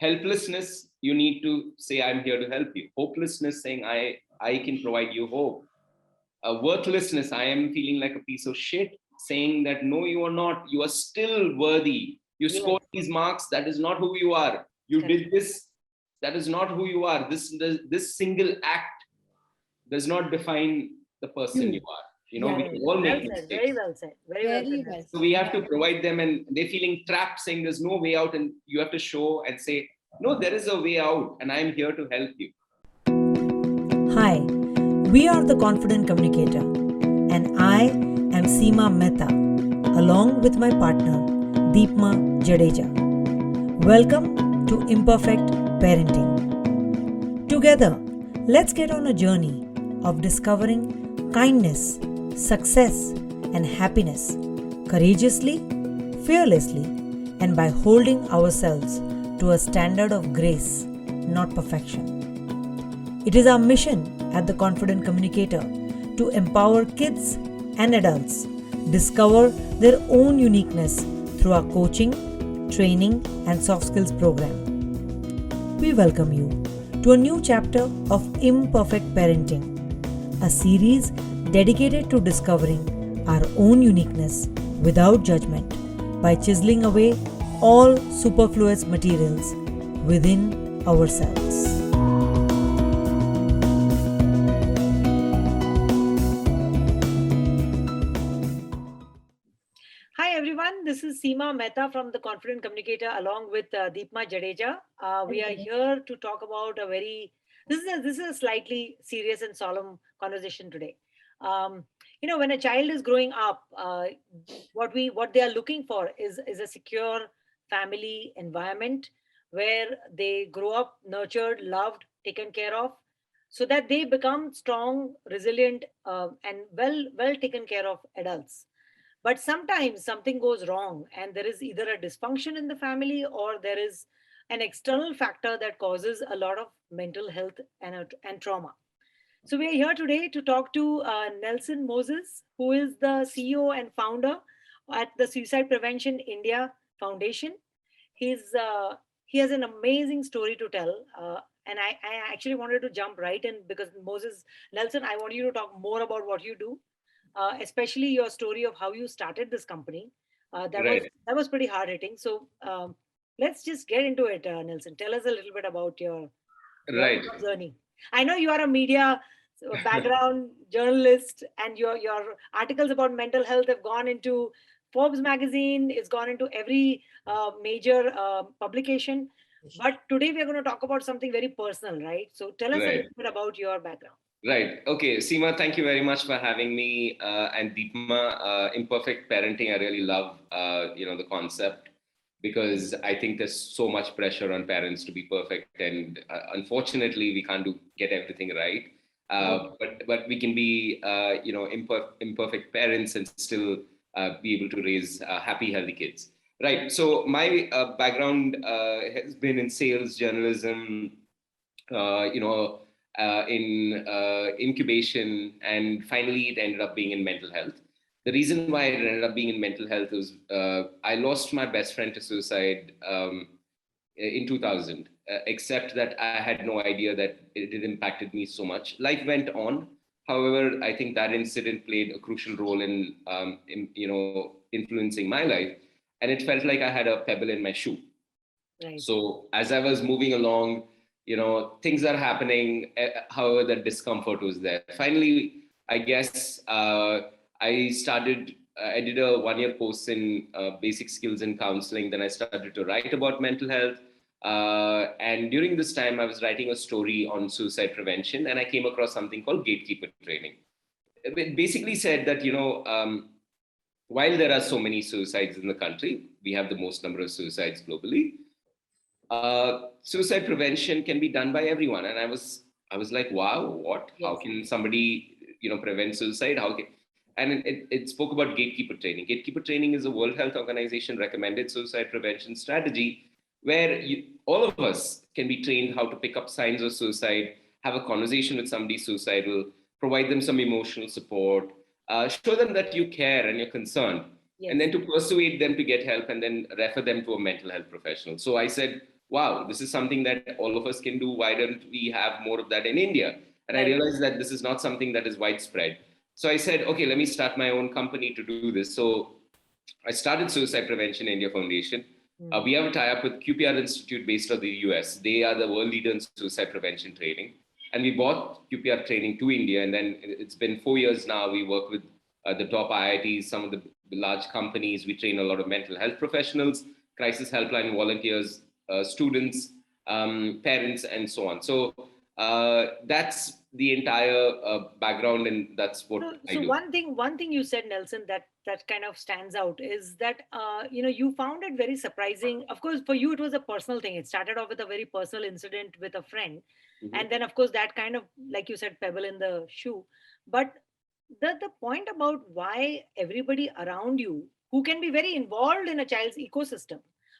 Helplessness, you need to say, I'm here to help you. Hopelessness, saying, I can provide you hope. Worthlessness, I am feeling like a piece of shit, saying that no, you are not. You are still worthy. You scored these marks. That is not who you are. You did this. That is not who you are. This single act does not define the person you are. We all make mistakes. Very well said. Very well said. So we have to provide them, and they're feeling trapped, saying there's no way out, and you have to show and say, no, there is a way out, and I'm here to help you. Hi, we are the Confident Communicator, and I am Seema Mehta, along with my partner, Deepma Jadeja. Welcome to Imperfect Parenting. Together, let's get on a journey of discovering kindness, success, and happiness courageously, fearlessly, and by holding ourselves to a standard of grace, not perfection. It is our mission at the Confident Communicator to empower kids and adults discover their own uniqueness through our coaching, training, and soft skills program. We welcome you to a new chapter of Imperfect Parenting, a series dedicated to discovering our own uniqueness without judgment by chiseling away all superfluous materials within ourselves. Hi everyone, this is Seema Mehta from the Confident Communicator along with Deepma Jadeja. We are here to talk about this is a slightly serious and solemn conversation today. When a child is growing up, what they are looking for is a secure family environment where they grow up nurtured, loved, taken care of, so that they become strong, resilient, and well taken care of adults. But sometimes something goes wrong, and there is either a dysfunction in the family or there is an external factor that causes a lot of mental health and trauma. So we are here today to talk to Nelson Moses, who is the CEO and founder at the Suicide Prevention India Foundation. He has an amazing story to tell, and I actually wanted to jump right in because Nelson, I want you to talk more about what you do, especially your story of how you started this company. That was pretty hard hitting. So let's just get into it, Nelson. Tell us a little bit about your journey. I know you are a media background journalist, and your articles about mental health have gone into Forbes magazine. It's gone into every major publication. But today we are going to talk about something very personal, right? So tell us a little bit about your background. Right. Okay, Seema, thank you very much for having me. And Deepma, imperfect parenting, I really love, the concept, because I think there's so much pressure on parents to be perfect, and unfortunately, we can't get everything right. But we can be, imperfect parents and still be able to raise happy, healthy kids. Right. So my background has been in sales, journalism, in incubation, and finally it ended up being in mental health. The reason why it ended up being in mental health was I lost my best friend to suicide in 2000, except that I had no idea that it impacted me so much. Life went on. However, I think that incident played a crucial role in influencing my life. And it felt like I had a pebble in my shoe. Right. So as I was moving along, things are happening. However, that discomfort was there. Finally, I guess I did a 1-year course in basic skills in counseling. Then I started to write about mental health. And during this time, I was writing a story on suicide prevention, and I came across something called Gatekeeper Training. It basically said that, while there are so many suicides in the country, we have the most number of suicides globally. Suicide prevention can be done by everyone. And I was like, wow, what? Yes. How can somebody, prevent suicide? And it spoke about gatekeeper training. Gatekeeper training is a World Health Organization recommended suicide prevention strategy where all of us can be trained how to pick up signs of suicide, have a conversation with somebody suicidal, provide them some emotional support, show them that you care and you're concerned, yes, and then to persuade them to get help and then refer them to a mental health professional. So I said, wow, this is something that all of us can do. Why don't we have more of that in India? And I realized that this is not something that is widespread. So I said, okay, let me start my own company to do this. So I started Suicide Prevention India Foundation. We have a tie-up with QPR Institute based out of the US. They are the world leader in suicide prevention training. And we brought QPR training to India. And then it's been 4 years now. We work with the top IITs, some of the large companies. We train a lot of mental health professionals, crisis helpline volunteers, students, parents, and so on. So that's the entire background, and that's what I do. One thing you said, Nelson, that kind of stands out is that you found it very surprising. Of course, for you it was a personal thing. It started off with a very personal incident with a friend, and then of course that kind of, like you said, pebble in the shoe. But the point about why everybody around you who can be very involved in a child's ecosystem,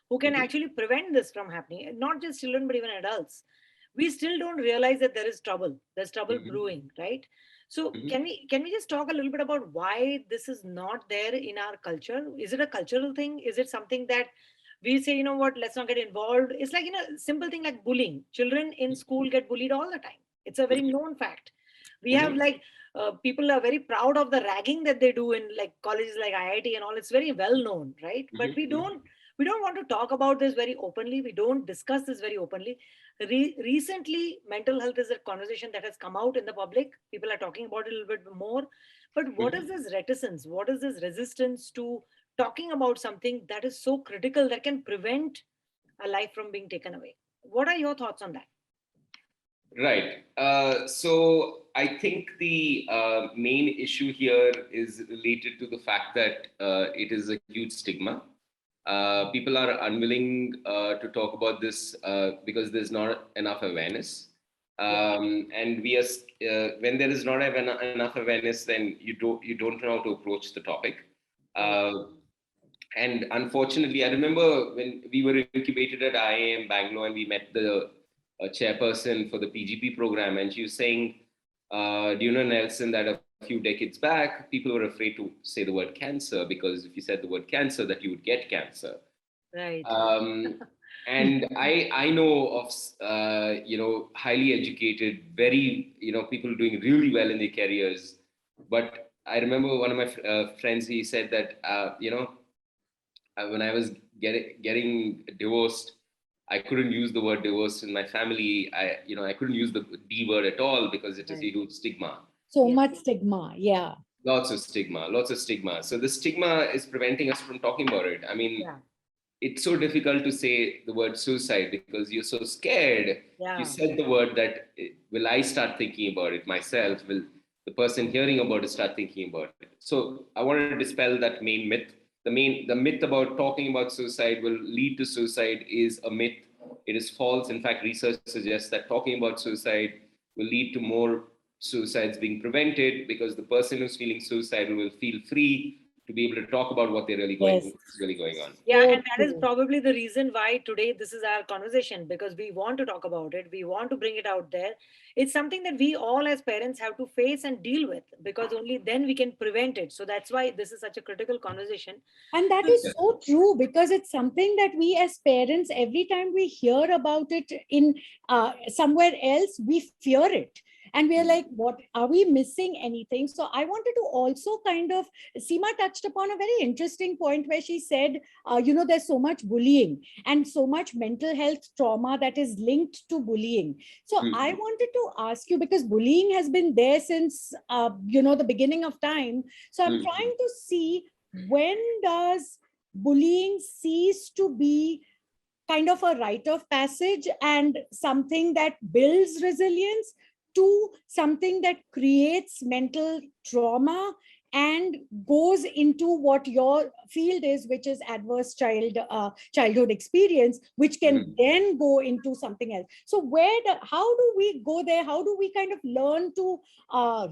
who can actually prevent this from happening, not just children but even adults, we still don't realize that there's trouble brewing, right? So can we just talk a little bit about why this is not there in our culture? Is it a cultural thing? Is it something that we say, you know what, let's not get involved? It's like, simple thing like bullying. Children in school get bullied all the time. It's a very known fact. We have people are very proud of the ragging that they do in like colleges like IIT and all. It's very well known, right? But we don't want to talk about this very openly. We don't discuss this very openly. Recently, mental health is a conversation that has come out in the public. People are talking about it a little bit more. But what is this reticence? What is this resistance to talking about something that is so critical that can prevent a life from being taken away? What are your thoughts on that? Right. So I think the main issue here is related to the fact that it is a huge stigma. People are unwilling to talk about this because there's not enough awareness. And we are, when there is not enough awareness, then you don't know how to approach the topic. And unfortunately, I remember when we were incubated at IIM Bangalore and we met the chairperson for the PGP program, and she was saying, do you know, Nelson, that a few decades back, people were afraid to say the word cancer because if you said the word cancer, that you would get cancer. Right. And I know of, highly educated, very, people doing really well in their careers. But I remember one of my friends, he said that, when I was getting divorced, I couldn't use the word divorce in my family. I couldn't use the D word at all because it is a huge stigma. So much stigma, yeah. Lots of stigma. So the stigma is preventing us from talking about it. I mean, it's so difficult to say the word suicide because you're so scared. You said the word that, will I start thinking about it myself? Will the person hearing about it start thinking about it? So I want to dispel that main myth. The myth about talking about suicide will lead to suicide is a myth. It is false. In fact, research suggests that talking about suicide will lead to more suicides being prevented because the person who's feeling suicidal will feel free to be able to talk about what they're really going on. Yeah, and that is probably the reason why today this is our conversation, because we want to talk about it. We want to bring it out there. It's something that we all as parents have to face and deal with because only then we can prevent it. So that's why this is such a critical conversation. And that is so true because it's something that we as parents, every time we hear about it in somewhere else, we fear it. And we're like, what, are we missing anything? So I wanted to also Seema touched upon a very interesting point where she said, there's so much bullying and so much mental health trauma that is linked to bullying. So I wanted to ask you, because bullying has been there since, the beginning of time. So I'm trying to see, when does bullying cease to be kind of a rite of passage and something that builds resilience to something that creates mental trauma and goes into what your field is, which is adverse childhood experience, which can then go into something else. So how do we go there? How do we kind of learn to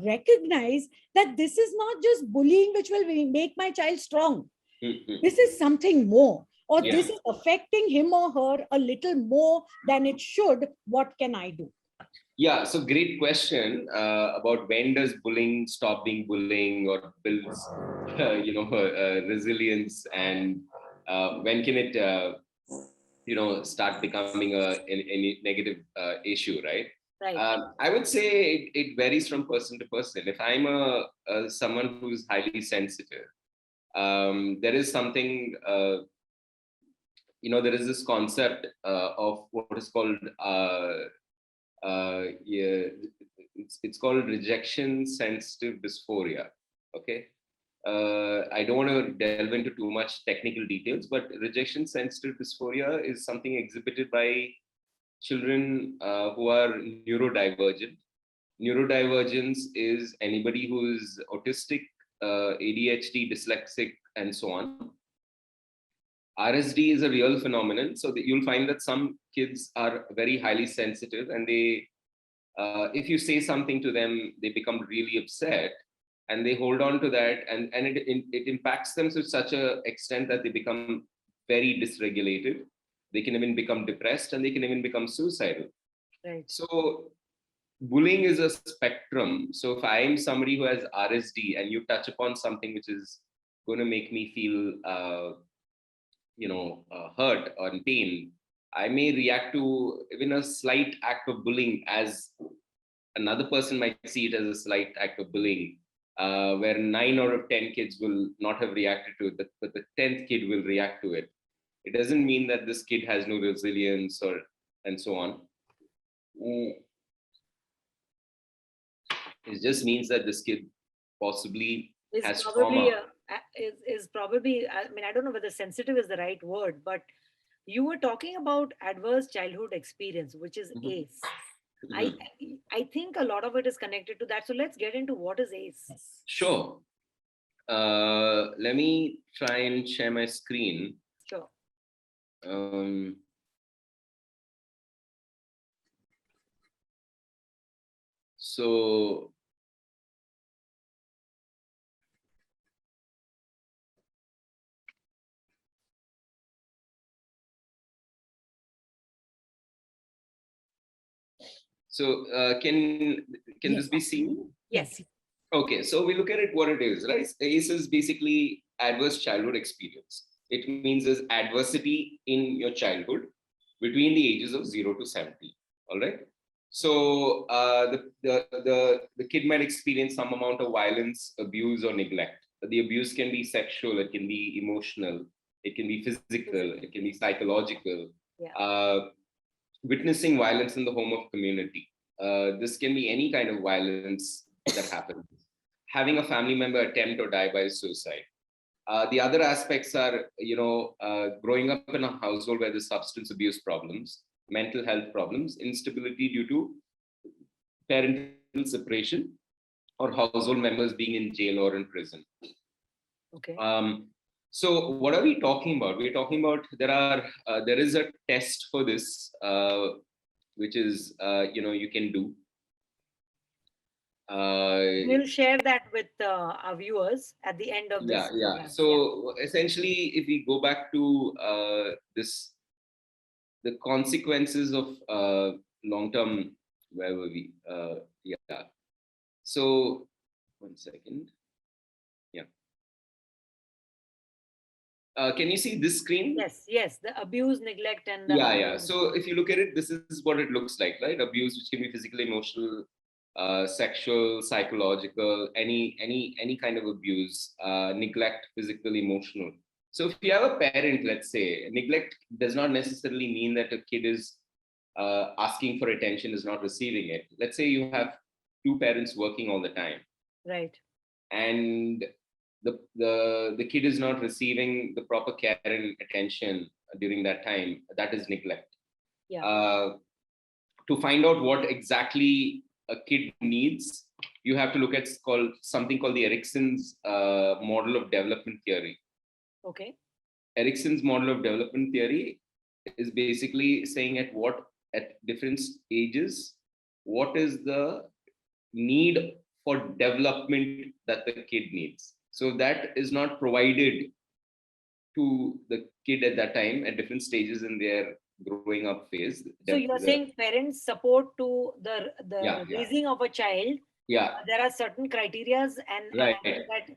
recognize that this is not just bullying, which will make my child strong. This is something more, or this is affecting him or her a little more than it should. What can I do? Yeah, so great question about when does bullying stop being bullying or builds, resilience, and when can it start becoming a negative issue, right? Right. I would say it varies from person to person. If I'm someone who's highly sensitive, there is something, there is this concept of what is called, it's called rejection sensitive dysphoria. Okay. I don't want to delve into too much technical details, but rejection sensitive dysphoria is something exhibited by children who are neurodivergent. Neurodivergence is anybody who is autistic, ADHD, dyslexic, and so on. RSD is a real phenomenon. So that you'll find that some kids are very highly sensitive, and they, if you say something to them, they become really upset, and they hold on to that, and it impacts them to such an extent that they become very dysregulated. They can even become depressed, and they can even become suicidal. Right. So bullying is a spectrum. So if I'm somebody who has RSD and you touch upon something which is going to make me feel, hurt or in pain, I may react to even a slight act of bullying as another person might see it as a slight act of bullying, where 9 out of 10 kids will not have reacted to it, but the 10th kid will react to it. It doesn't mean that this kid has no resilience and so on. It just means that this kid possibly has trauma. Is probably, I mean, I don't know whether sensitive is the right word, but you were talking about adverse childhood experience, which is ACE. I think a lot of it is connected to that. So let's get into what is ACE. Sure. Let me try and share my screen. Sure. So can this be seen? Yes. Okay, so we look at it what it is, right? ACE is basically adverse childhood experience. It means there's adversity in your childhood between the ages of 0 to 70. All right. So the kid might experience some amount of violence, abuse, or neglect. The abuse can be sexual, it can be emotional, it can be physical, it can be psychological. Yeah. Witnessing violence in the home of community. This can be any kind of violence that happens. Having a family member attempt or die by suicide. The other aspects are, growing up in a household where there's substance abuse problems, mental health problems, instability due to parental separation, or household members being in jail or in prison. Okay. So what are we talking about? We're talking about there is a test for this, which is you can do. We'll share that with our viewers at the end of this. Yeah. So essentially, if we go back to the consequences of long-term, where were we? So 1 second. Yeah. Can you see this screen? Yes. The abuse, neglect, and yeah. So if you look at it, this is what it looks like, right? Abuse, which can be physical, emotional, sexual, psychological, any kind of abuse, neglect, physical, emotional. So if you have a parent, let's say, neglect does not necessarily mean that a kid is asking for attention, is not receiving it. Let's say you have 2 parents working all the time. Right. And the kid is not receiving the proper care and attention during that time. That is neglect. Yeah. To find out what exactly a kid needs, you have to look at something called the Erikson's model of development theory. Okay. Erikson's model of development theory is basically saying at different ages, what is the need for development that the kid needs. So that is not provided to the kid at that time at different stages in their growing up phase. So you're saying parents support to the raising of a child. Yeah. There are certain criterias and right. that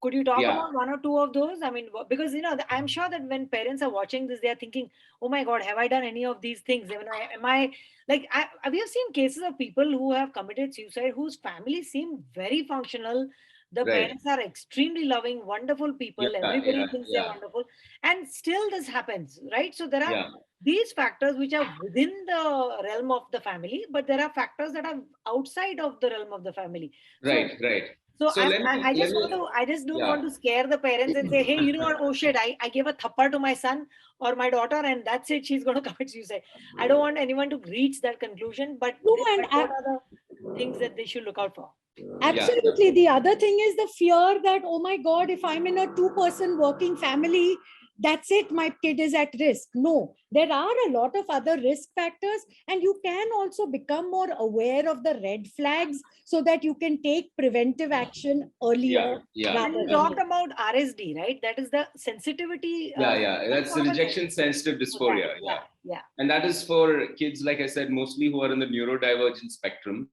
Could you talk Yeah. about one or two of those? I mean, because, I'm sure that when parents are watching this, they are thinking, oh my God, have I done any of these things? Am I like, we have seen cases of people who have committed suicide, whose families seem very functional. The Right. parents are extremely loving, wonderful people. Yeah, Everybody yeah, thinks yeah. they're wonderful. And still this happens, right? So there are Yeah. these factors which are within the realm of the family, but there are factors that are outside of the realm of the family. Right, right. So So I just don't want to scare the parents and say, hey, you know what? Oh shit, I gave a thappar to my son or my daughter, and that's it. She's going to commit suicide. I don't want anyone to reach that conclusion. But and what are the things that they should look out for? Absolutely. The other thing is the fear that, oh my God, if I'm in a 2-person working family, that's it, my kid is at risk. No, there are a lot of other risk factors, and you can also become more aware of the red flags so that you can take preventive action earlier. Yeah. And you talked about RSD, right? That is the sensitivity. Yeah. That's the rejection sensitive dysphoria. Yeah. And that is for kids, like I said, mostly who are in the neurodivergent spectrum.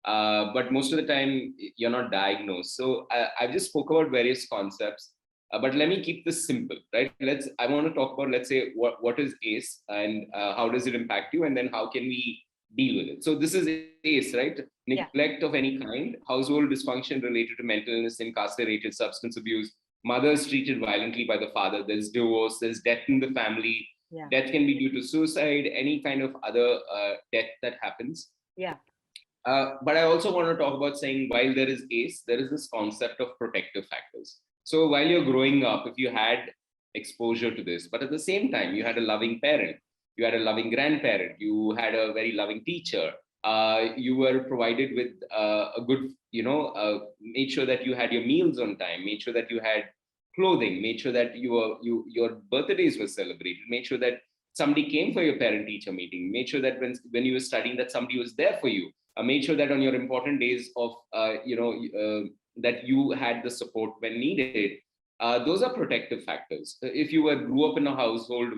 But most of the time, you're not diagnosed. So I just spoke about various concepts. But let me keep this simple, right? I want to talk about, let's say, what is ACE and how does it impact you? And then how can we deal with it? So this is ACE, right? Neglect of any kind, household dysfunction related to mental illness, incarcerated, substance abuse, mothers treated violently by the father, there's divorce, there's death in the family. Yeah. Death can be due to suicide, any kind of other death that happens. Yeah. But I also want to talk about saying, while there is ACE, there is this concept of protective factors. So while you're growing up, if you had exposure to this, but at the same time, you had a loving parent, you had a loving grandparent, you had a very loving teacher, you were provided with a good, made sure that you had your meals on time, made sure that you had clothing, made sure that your birthdays were celebrated, made sure that somebody came for your parent-teacher meeting, made sure that when you were studying that somebody was there for you, made sure that on your important days of, that you had the support when needed. Those are protective factors. If you grew up in a household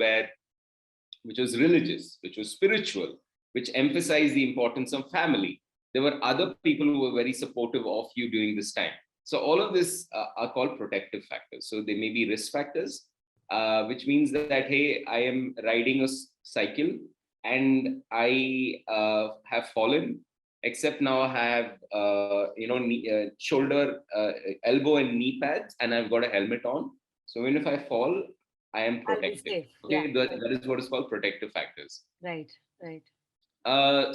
which was religious, which was spiritual, which emphasized the importance of family, there were other people who were very supportive of you during this time. So all of this are called protective factors. So they may be risk factors, which means that, hey, I am riding a cycle and I have fallen, except now I have, shoulder, elbow and knee pads, and I've got a helmet on. So even if I fall, I am protected. Okay, that is what is called protective factors. Right.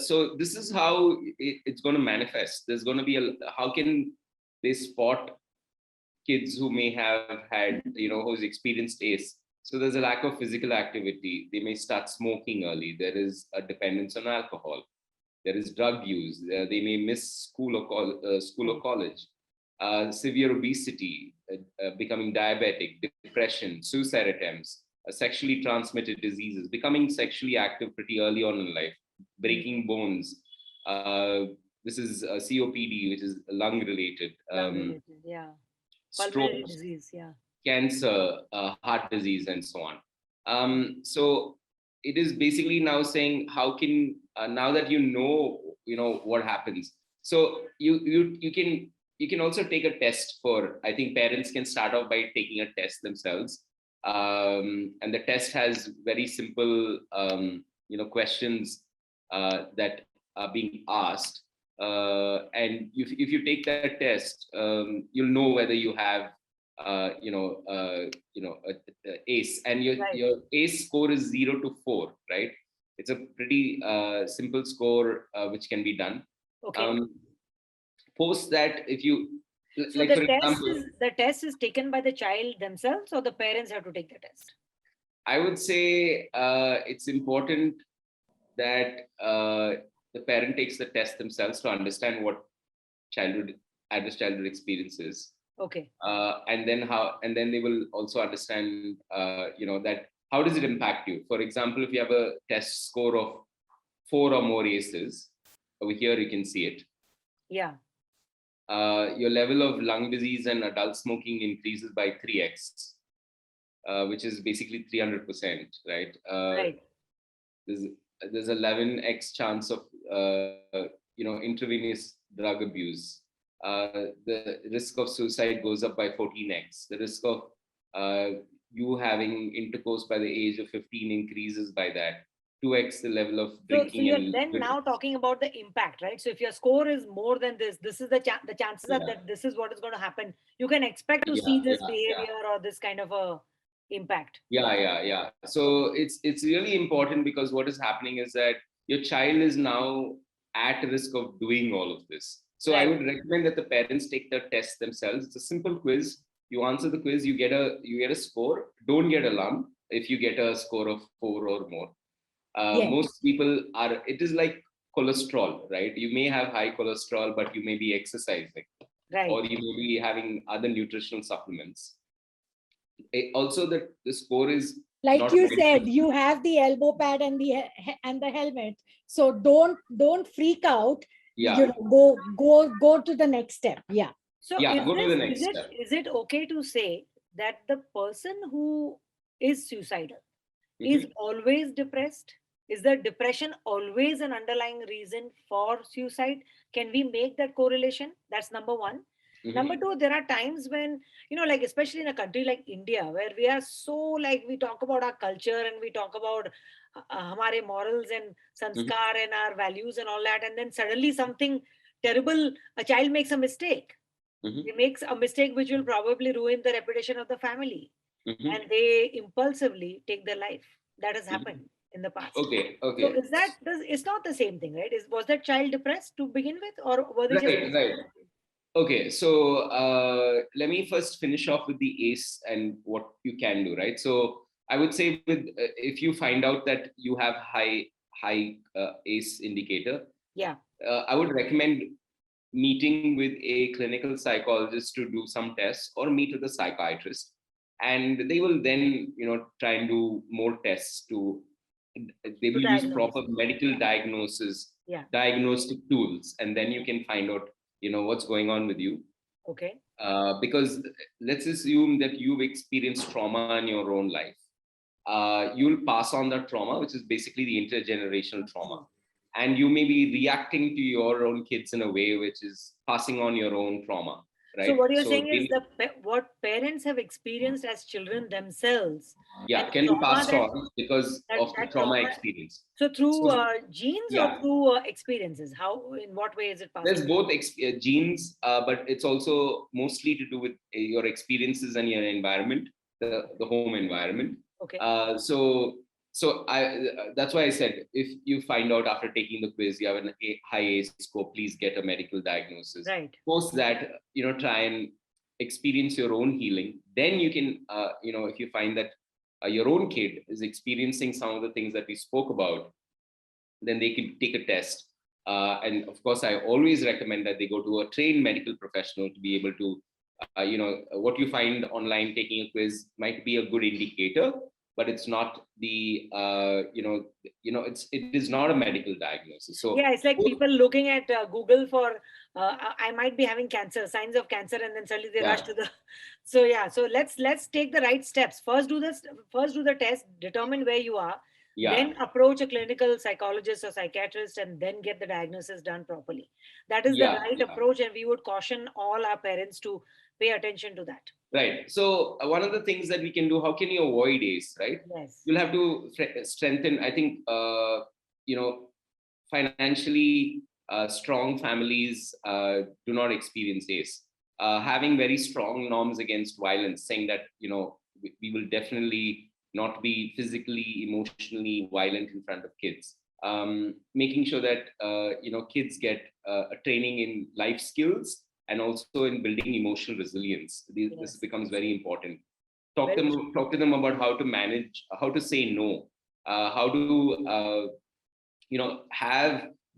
So this is how it's going to manifest. There's going to be how can they spot kids who may have had, who's experienced ACE? So there's a lack of physical activity. They may start smoking early. There is a dependence on alcohol. There is drug use. They may miss school or college. Severe obesity, becoming diabetic, depression, suicide attempts, sexually transmitted diseases, becoming sexually active pretty early on in life, breaking bones. This is COPD, which is lung related. Stroke, disease, cancer, heart disease, and so on. So it is basically now saying, how can now that you know what happens. So you can also take a test for. I think parents can start off by taking a test themselves, and the test has very simple questions that are being asked. And if you take that test, you'll know whether you have ACE, and your ACE score is 0 to 4, right? It's a pretty simple score which can be done. Okay. Post that, if you the test is taken by the child themselves, or the parents have to take the test? I would say it's important that the parent takes the test themselves to understand what adverse childhood experience is. Okay. And then they will also understand, that how does it impact you? For example, if you have a test score of 4 or more ACEs, over here you can see it. Yeah. Your level of lung disease and adult smoking increases by 3x, which is basically 300%, right? Right. There's 11x chance of intravenous drug abuse. the risk of suicide goes up by 14x. The risk of you having intercourse by the age of 15 increases by that. 2x the level of drinking. So you're then now talking about the impact, right? So if your score is more than this is the chances are that this is what is going to happen. You can expect to see this behavior or this kind of a impact. Yeah. So it's really important, because what is happening is that your child is now at risk of doing all of this. So I would recommend that the parents take the test themselves. It's a simple quiz. You answer the quiz, you get a score. Don't get a lump if you get a score of 4 or more. Most people it is like cholesterol, right? You may have high cholesterol, but you may be exercising, or you may be having other nutritional supplements. Also, the score is like you said, you have the elbow pad and the helmet, so don't freak out. Go to the next step. So is it okay to say that the person who is suicidal is always depressed? Is the depression always an underlying reason for suicide? Can we make that correlation? That's number one. Number two, there are times when, like especially in a country like India, where we are so like, we talk about our culture and we talk about hamare morals and sanskar and our values and all that, and then suddenly something terrible, a child makes a mistake. He makes a mistake which will probably ruin the reputation of the family, and they impulsively take their life. That has happened in the past. Okay. So it's not the same thing, right? Was that child depressed to begin with, or were they just right? Okay, so let me first finish off with the ACE and what you can do, right? So I would say if you find out that you have high ACE indicator, I would recommend meeting with a clinical psychologist to do some tests, or meet with a psychiatrist, and they will then try and do more tests they will use proper medical diagnostic tools, and then you can find out what's going on with you. Okay. Because let's assume that you've experienced trauma in your own life. You'll pass on that trauma, which is basically the intergenerational trauma. And you may be reacting to your own kids in a way which is passing on your own trauma. Right? So what you're saying is what parents have experienced as children themselves can be passed on because of the trauma experience. So through genes or through experiences? In what way is it passed? There's both genes, but it's also mostly to do with your experiences and your environment, the home environment. Okay. So that's why I said, if you find out after taking the quiz you have a high ACE score, please get a medical diagnosis. Right. Post that, try and experience your own healing. Then you can, if you find that your own kid is experiencing some of the things that we spoke about, then they can take a test. And of course, I always recommend that they go to a trained medical professional to be able to, what you find online taking a quiz might be a good indicator, but it's not the, it is not a medical diagnosis. So it's like people looking at Google for, I might be having cancer, signs of cancer, and then suddenly they rush to the. So let's take the right steps. First do the test, determine where you are, then approach a clinical psychologist or psychiatrist, and then get the diagnosis done properly. That is the right approach, and we would caution all our parents to pay attention to that. Right. So one of the things that we can do, how can you avoid ACE, right? Yes. You'll have to strengthen, I think, financially strong families do not experience ACE. Having very strong norms against violence, saying that, we will definitely not be physically, emotionally violent in front of kids. Making sure that, kids get a training in life skills, and also in building emotional resilience. This becomes very important. Talk to them about how to manage, how to say no, how to,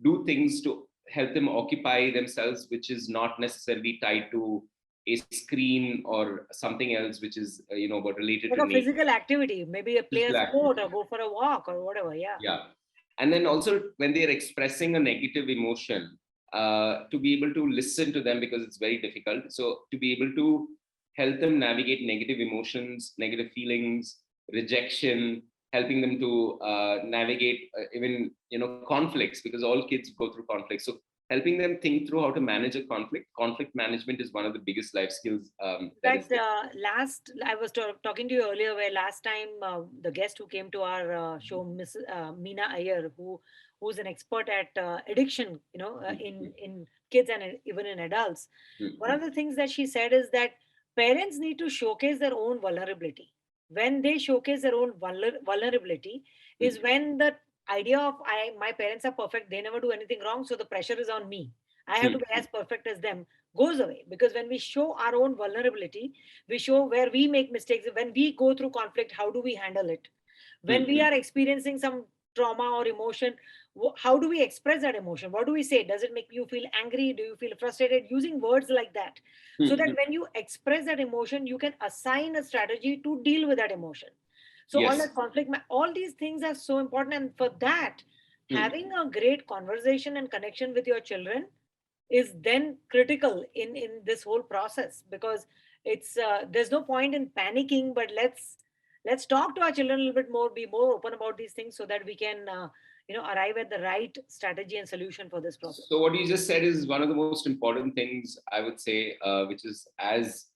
do things to help them occupy themselves, which is not necessarily tied to a screen or something else, which is, but related to physical activity, maybe play a sport or go for a walk or whatever. Yeah. And then also when they're expressing a negative emotion, to be able to listen to them, because it's very difficult. So to be able to help them navigate negative emotions, negative feelings, rejection, helping them to navigate even, conflicts, because all kids go through conflicts. So helping them think through how to manage a conflict. Conflict management is one of the biggest life skills. I was talking to you earlier, where last time the guest who came to our show, Miss Meena Iyer, who's an expert at addiction, in kids and even in adults. One of the things that she said is that parents need to showcase their own vulnerability. When they showcase their own vulnerability, is when the idea of my parents are perfect, they never do anything wrong, so the pressure is on me, I have to be as perfect as them, goes away. Because when we show our own vulnerability, we show where we make mistakes. When we go through conflict, how do we handle it? When we are experiencing some trauma or emotion, how do we express that emotion? What do we say? Does it make you feel angry? Do you feel frustrated? Using words like that, so that when you express that emotion, you can assign a strategy to deal with that emotion. So all that conflict, all these things are so important. And for that, having a great conversation and connection with your children is then critical in this whole process, because it's there's no point in panicking, but let's talk to our children a little bit more, be more open about these things, so that we can arrive at the right strategy and solution for this problem. So what you just said is one of the most important things, I would say, which is as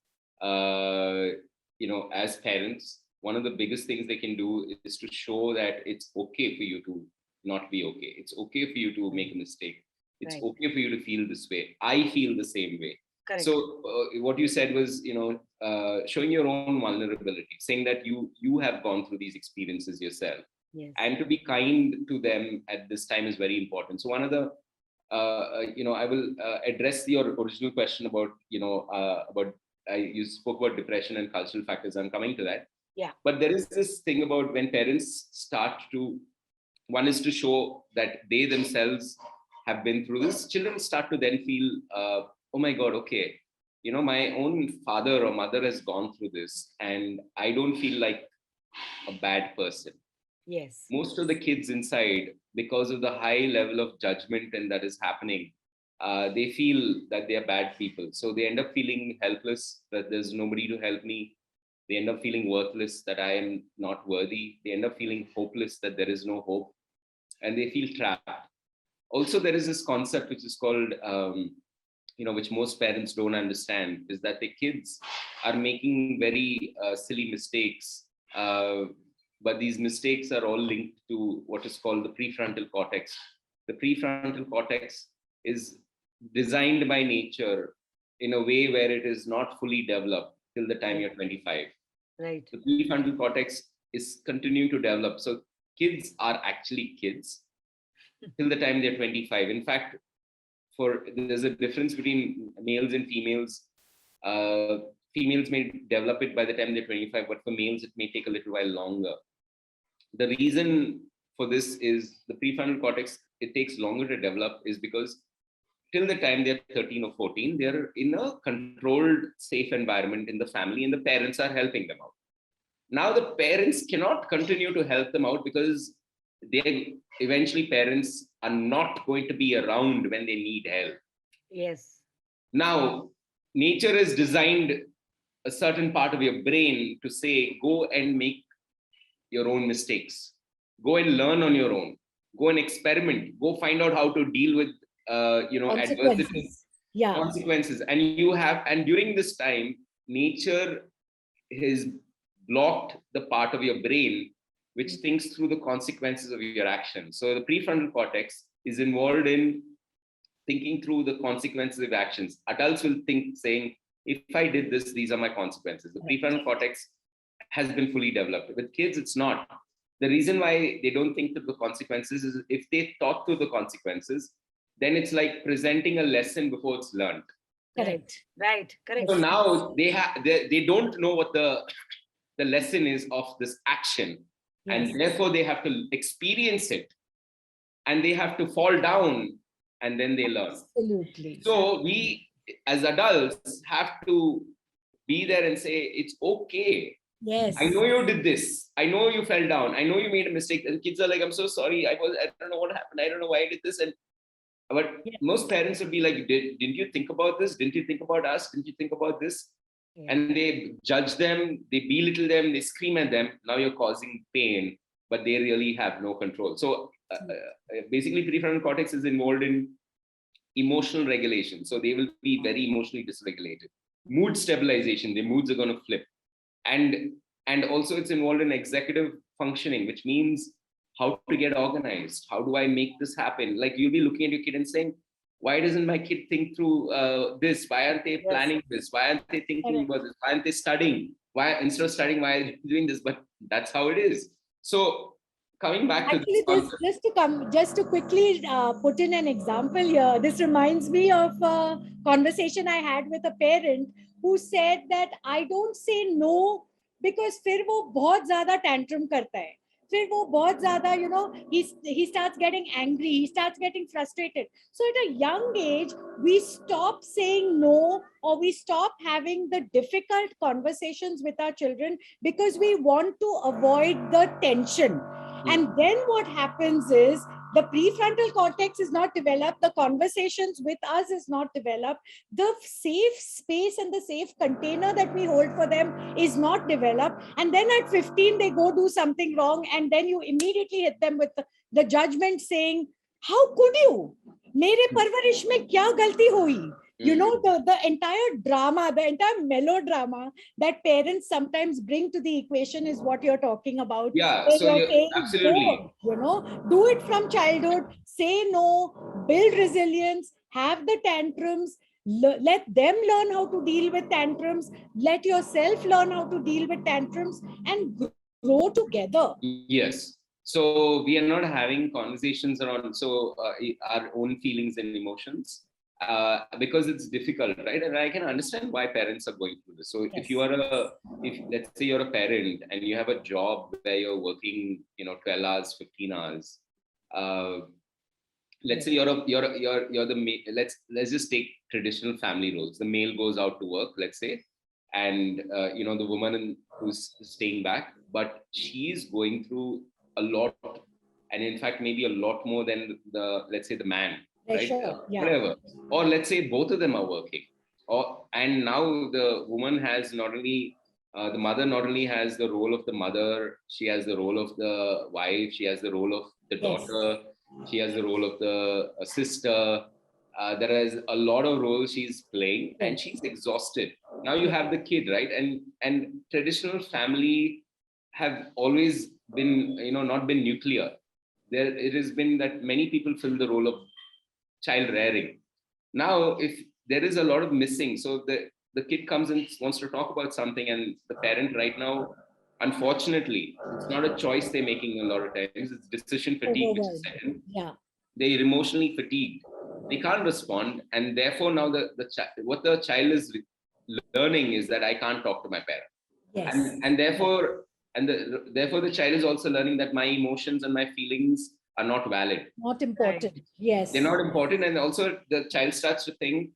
parents, one of the biggest things they can do is to show that it's okay for you to not be okay. It's okay for you to make a mistake. It's okay for you to feel this way. I feel the same way. Correct. So what you said was, showing your own vulnerability, saying that you have gone through these experiences yourself. Yes. And to be kind to them at this time is very important. So one of the, I will address your original question about, you spoke about depression and cultural factors. I'm coming to that. Yeah. But there is this thing about when parents start to, one is to show that they themselves have been through this. Children start to then feel, oh my God, okay, my own father or mother has gone through this, and I don't feel like a bad person. Yes. Most of the kids inside, because of the high level of judgment and that is happening, they feel that they are bad people. So they end up feeling helpless, that there's nobody to help me. They end up feeling worthless, that I am not worthy. They end up feeling hopeless, that there is no hope. And they feel trapped. Also, there is this concept which is called, which most parents don't understand, is that the kids are making very silly mistakes. But these mistakes are all linked to what is called the prefrontal cortex. The prefrontal cortex is designed by nature in a way where it is not fully developed till the time you're 25. Right. The prefrontal cortex is continuing to develop. So kids are actually kids till the time they're 25. In fact, there's a difference between males and females. Females may develop it by the time they're 25, but for males, it may take a little while longer. The reason for this is the prefrontal cortex, it takes longer to develop, is because till the time they're 13 or 14, they're in a controlled, safe environment in the family, and the parents are helping them out. Now the parents cannot continue to help them out, because parents are not going to be around when they need help. Yes. Now, nature has designed a certain part of your brain to say, go and make your own mistakes. Go and learn on your own. Go and experiment. Go find out how to deal with adversity, consequences. And during this time, nature has blocked the part of your brain which thinks through the consequences of your actions. So the prefrontal cortex is involved in thinking through the consequences of actions. Adults will think, saying, if I did this, these are my consequences. The prefrontal cortex has been fully developed. With kids, it's not. The reason why they don't think through the consequences is if they thought through the consequences, then it's like presenting a lesson before it's learned. Correct. So now they don't know what the lesson is of this action. Yes. And therefore they have to experience it, and they have to fall down, and then they learn. Absolutely. So we as adults have to be there and say, it's okay. Yes. I know you did this. I know you fell down. I know you made a mistake. And kids are like, I'm so sorry. I don't know what happened. I don't know why I did this. But most parents would be like, didn't you think about this? Didn't you think about us? Didn't you think about this? Yeah. And they judge them, they belittle them, they scream at them. Now you're causing pain, but they really have no control. So basically, prefrontal cortex is involved in emotional regulation. So they will be very emotionally dysregulated. Mood stabilization, their moods are going to flip. And also it's involved in executive functioning, which means how to get organized. How do I make this happen? Like you'll be looking at your kid and saying, why doesn't my kid think through this? Why aren't they planning this? Why aren't they thinking about this? Why aren't they studying? Why, instead of studying, why are they doing this? But that's how it is. So coming back to this, just to quickly put in an example here, this reminds me of a conversation I had with a parent who said that I don't say no because फिर वो बहुत ज़्यादा tantrum करता है. फिर वो बहुत ज़्यादा, you know, he starts getting angry, he starts getting frustrated. So at a young age, we stop saying no, or we stop having the difficult conversations with our children because we want to avoid the tension. And then what happens is the prefrontal cortex is not developed, the conversations with us is not developed, the safe space and the safe container that we hold for them is not developed. And then at 15, they go do something wrong, and then you immediately hit them with the judgment saying, how could you? Mere parvarish mein kya galti hui? You know, the entire drama, the entire melodrama that parents sometimes bring to the equation is what you're talking about. Yeah, so you're absolutely. No, you know, do it from childhood, say no, build resilience, have the tantrums, let them learn how to deal with tantrums, let yourself learn how to deal with tantrums, and grow together. Yes. So we are not having conversations around our own feelings and emotions. Because it's difficult, right? And I can understand why parents are going through this. So if you are if let's say you're a parent and you have a job where you're working, 12 hours, 15 hours, let's say you're the let's just take traditional family roles. The male goes out to work, let's say, and the woman who's staying back, but she's going through a lot, and in fact maybe a lot more than let's say the man. Right? Sure. Whatever. Or let's say both of them are working. And now the woman has not only, the mother not only has the role of the mother, she has the role of the wife, she has the role of the daughter, she has the role of the sister. There is a lot of roles she's playing, and she's exhausted. Now you have the kid, right? And traditional family have always been, not been nuclear. It has been that many people fill the role of child rearing. Now, if there is a lot of missing, so the kid comes and wants to talk about something, and the parent right now, unfortunately, it's not a choice they're making a lot of times, it's decision fatigue, which is second. They're emotionally fatigued. They can't respond, and therefore now what the child is learning is that I can't talk to my parent. And therefore the child is also learning that my emotions and my feelings are not valid. Not important. Yes. They're not important. And also the child starts to think,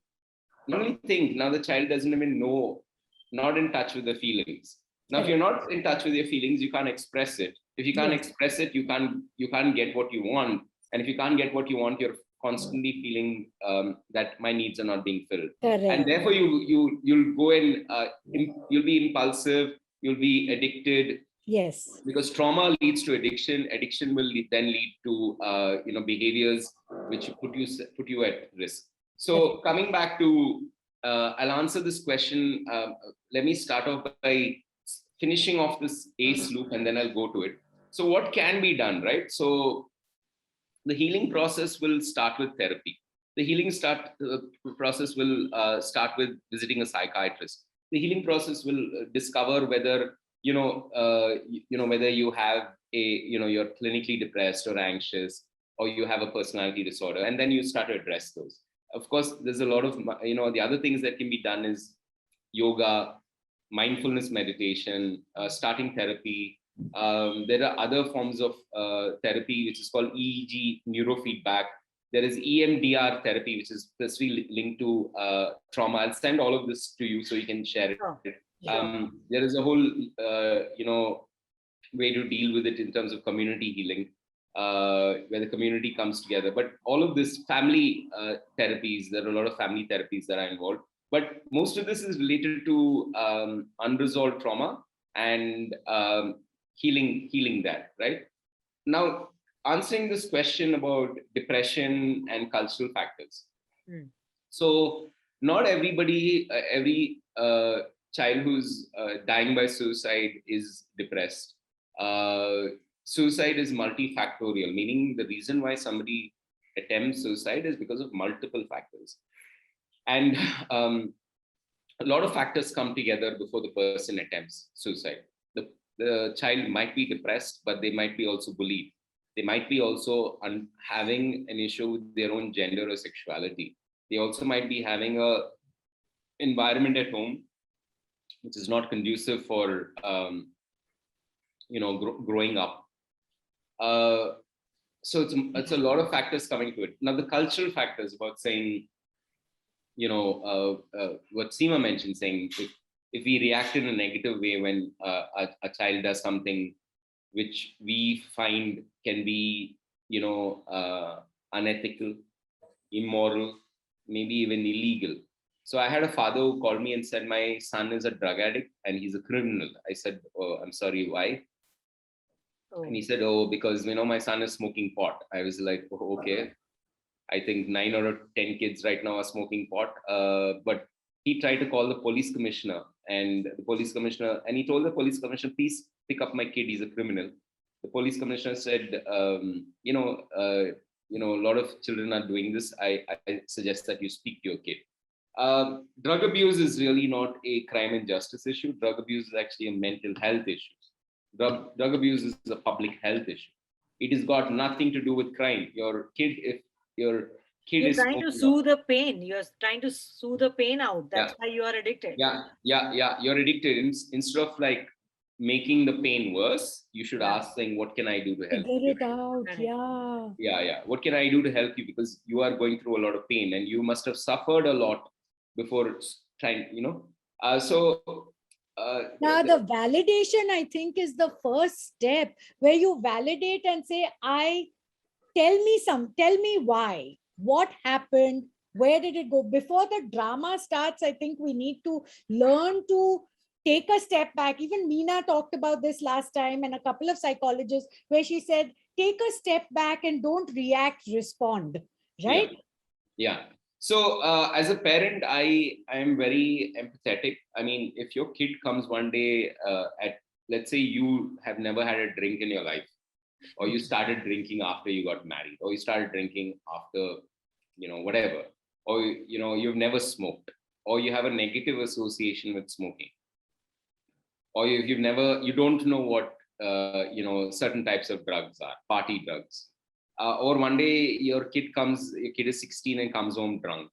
not only think, now the child doesn't even know, not in touch with the feelings. Now, if you're not in touch with your feelings, you can't express it. If you can't express it, you can't get what you want. And if you can't get what you want, you're constantly feeling that my needs are not being filled. Correct. And therefore you'll go and you'll be impulsive, you'll be addicted. Yes. Because trauma leads to addiction. Addiction will then lead to behaviors which put you at risk. So coming back to, I'll answer this question. Let me start off by finishing off this ACE loop, and then I'll go to it. So what can be done, right? So the healing process will start with therapy. The healing process will start with visiting a psychiatrist. The healing process will discover whether whether you have you're clinically depressed or anxious, or you have a personality disorder, and then you start to address those. Of course, there's a lot of, the other things that can be done is yoga, mindfulness meditation, starting therapy. There are other forms of therapy, which is called EEG neurofeedback. There is EMDR therapy, which is specifically linked to trauma. I'll send all of this to you so you can share it. There is a whole, way to deal with it in terms of community healing, where the community comes together. But all of this family therapies, there are a lot of family therapies that are involved. But most of this is related to unresolved trauma and healing that, right? Now, answering this question about depression and cultural factors. So not everybody, every child who's dying by suicide is depressed. Suicide is multifactorial, meaning the reason why somebody attempts suicide is because of multiple factors. And a lot of factors come together before the person attempts suicide. The child might be depressed, but they might be also bullied. They might be also having an issue with their own gender or sexuality. They also might be having a environment at home which is not conducive for growing up. So it's a lot of factors coming to it. Now the cultural factors about saying, what Seema mentioned, saying if we react in a negative way when a child does something which we find can be, unethical, immoral, maybe even illegal. So I had a father who called me and said, my son is a drug addict and he's a criminal. I said, oh, I'm sorry, why? Oh. And he said, oh, because, my son is smoking pot. I was like, oh, okay. I think 9 out of 10 kids right now are smoking pot. But he tried to call the police commissioner, and he told the police commissioner, please pick up my kid, he's a criminal. The police commissioner said, a lot of children are doing this. I suggest that you speak to your kid. Drug abuse is really not a crime and justice issue. Drug abuse is actually a mental health issue. Drug abuse is a public health issue. It has got nothing to do with crime. Your kid, if your kid is trying to soothe the pain, you're trying to soothe the pain out. That's why you are addicted. Yeah. You're addicted. Instead of like making the pain worse, you should ask, saying, what can I do to help you? Get it out. Yeah. What can I do to help you? Because you are going through a lot of pain and you must have suffered a lot before trying, now the validation, I think, is the first step, where you validate and say, tell me why, what happened, where did it go? Before the drama starts, I think we need to learn to take a step back. Even Meena talked about this last time, and a couple of psychologists, where she said, take a step back and don't react, respond, right? Yeah. So as a parent, I am very empathetic. I mean, if your kid comes one day let's say you have never had a drink in your life, or you started drinking after you got married, or you started drinking after, whatever, or, you've never smoked, or you have a negative association with smoking, or you don't know what, certain types of drugs are, party drugs. Or one day your kid is 16 and comes home drunk.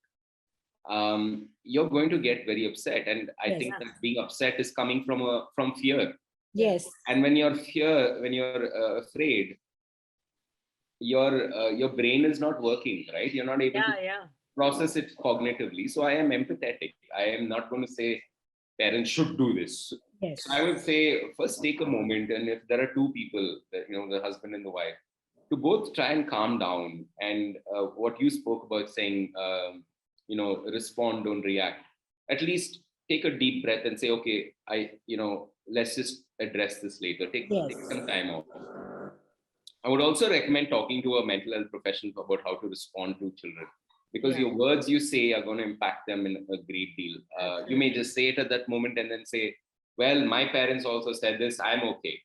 You're going to get very upset. And I think that being upset is coming from fear. Yes. And when you're afraid, your brain is not working, right? You're not able to process it cognitively. So I am empathetic. I am not going to say parents should do this. Yes. So I would say first take a moment, and if there are two people, the husband and the wife, to both try and calm down. And what you spoke about, saying, respond, don't react. At least take a deep breath and say, okay, let's just address this later. Take some time off. I would also recommend talking to a mental health professional about how to respond to children, because your words you say are going to impact them in a great deal. You may just say it at that moment and then say, well, my parents also said this, I'm okay.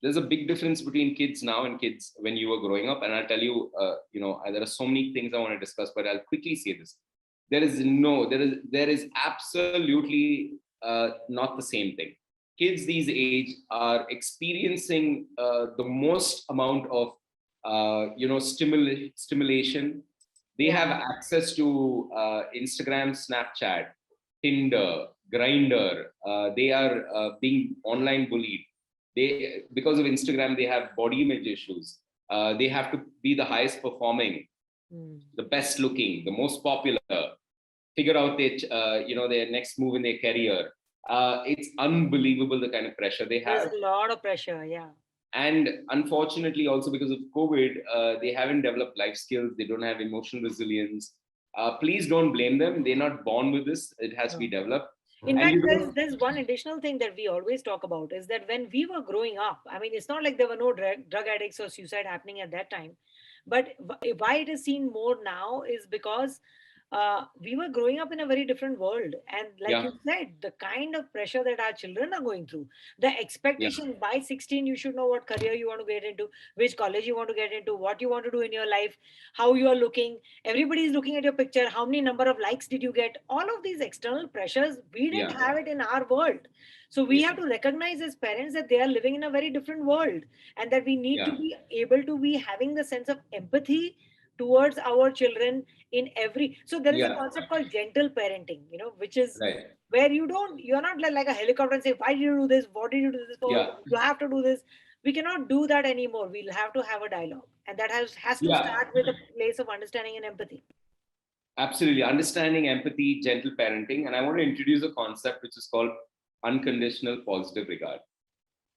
There's a big difference between kids now and kids when you were growing up. And I'll tell you, there are so many things I want to discuss, but I'll quickly say this. There is absolutely not the same thing. Kids these age are experiencing the most amount of, stimulation. They have access to Instagram, Snapchat, Tinder, Grindr. They are being online bullied. Because of Instagram, they have body image issues. They have to be the highest performing, the best looking, the most popular, figure out their next move in their career. It's unbelievable the kind of pressure they have. There's a lot of pressure, And unfortunately, also because of COVID, they haven't developed life skills. They don't have emotional resilience. Please don't blame them. They're not born with this. It has to be developed. In fact, there's one additional thing that we always talk about, is that when we were growing up, I mean, it's not like there were no drug addicts or suicide happening at that time, but why it is seen more now is because we were growing up in a very different world. And like you said, the kind of pressure that our children are going through, the expectation by 16, you should know what career you want to get into, which college you want to get into, what you want to do in your life, how you are looking. Everybody is looking at your picture. How many number of likes did you get? All of these external pressures, we didn't have it in our world. So we have to recognize as parents that they are living in a very different world, and that we need to be able to be having the sense of empathy towards our children in every. So there is a concept called gentle parenting, which is where you're not like a helicopter and say, why did you do this? What did you do this for? You have to do this. We cannot do that anymore. We'll have to have a dialogue. And that has to start with a place of understanding and empathy. Absolutely. Understanding, empathy, gentle parenting. And I want to introduce a concept which is called unconditional positive regard.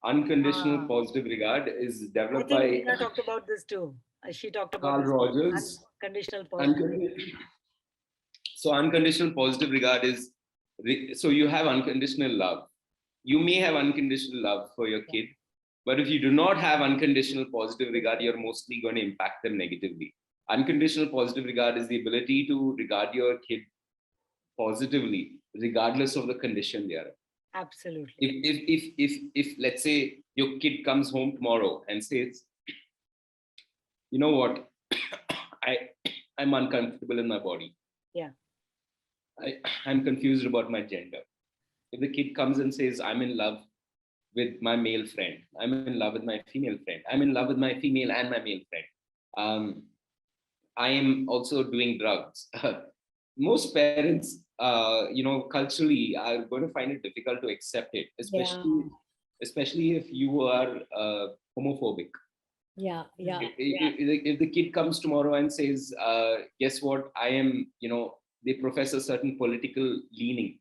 Unconditional positive regard is developed by... Nina talked about this too. She talked about Carl Rogers. Unconditional positive. So unconditional positive regard is, so you have unconditional love. You may have unconditional love for your kid, but if you do not have unconditional positive regard, you're mostly going to impact them negatively. Unconditional positive regard is the ability to regard your kid positively, regardless of the condition they are in. Absolutely. If let's say your kid comes home tomorrow and says, you know what, I'm uncomfortable in my body. Yeah. I'm confused about my gender. If the kid comes and says, I'm in love with my male friend, I'm in love with my female friend, I'm in love with my female and my male friend, I am also doing drugs. Most parents, culturally are going to find it difficult to accept it, especially if you are homophobic. If the kid comes tomorrow and says, guess what, I am, they profess a certain political leaning.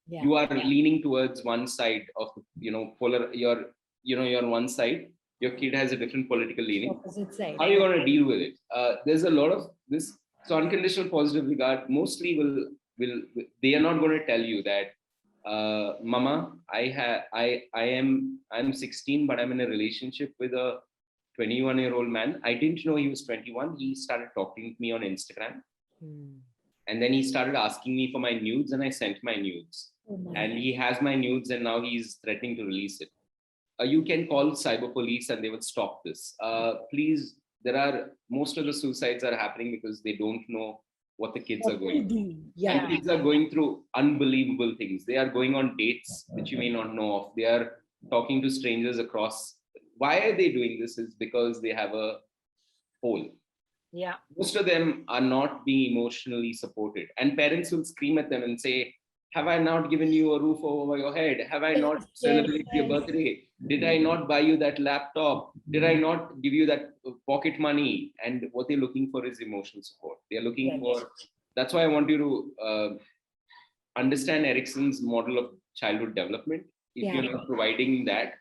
You are leaning towards one side of, you're on one side, your kid has a different political leaning. How are you going to deal with it? There's a lot of this. So unconditional positive regard mostly will they are not going to tell you that, Mama, I'm 16, but I'm in a relationship with a 21-year-old man. I didn't know he was 21. He started talking to me on Instagram. And then he started asking me for my nudes, and I sent my nudes. And he has my nudes, and now he's threatening to release it. You can call cyber police and they will stop this. Please, most of the suicides are happening because they don't know what the kids are going through. And kids are going through unbelievable things. They are going on dates which you may not know of. They are talking to strangers across. Why are they doing this? Is because they have a hole. Most of them are not being emotionally supported. And parents will scream at them and say, have I not given you a roof over your head? Have I not celebrated your birthday? Did I not buy you that laptop? Did I not give you that pocket money? And what they're looking for is emotional support. They're looking for, that's why I want you to understand Erickson's model of childhood development. If you're not providing that,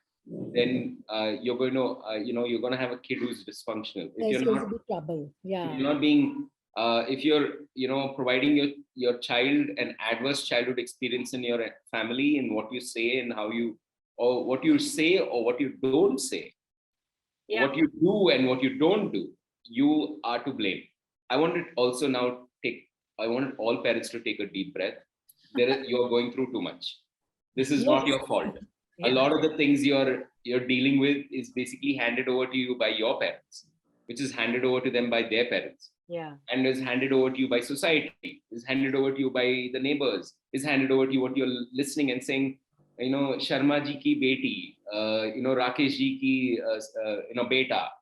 then you're going to have a kid who's dysfunctional. If you're not, trouble. If you're not being, if you're providing your child an adverse childhood experience in your family, and what you say and how you, or what you say or what you don't say, what you do and what you don't do, you are to blame. I want all parents to take a deep breath. You're going through too much. This is not your fault. A lot of the things you're dealing with is basically handed over to you by your parents, which is handed over to them by their parents. And is handed over to you by society, is handed over to you by the neighbors, is handed over to you what you're listening and saying, Sharma ji ki beti, Rakesh ji ki, beta.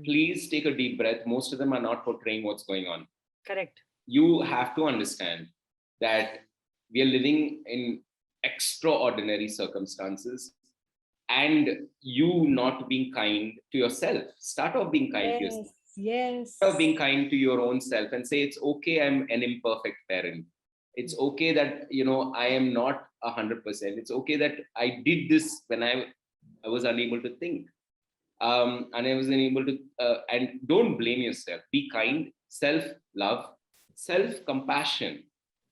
Please take a deep breath. Most of them are not portraying what's going on. Correct. You have to understand that we are living in extraordinary circumstances, and you not being kind to yourself. Start off being kind to yourself. Start off being kind to your own self and say, it's okay, I'm an imperfect parent. It's okay that, I am not 100%. It's okay that I did this when I was unable to think. And I was unable to, and don't blame yourself. Be kind, self-love, self-compassion,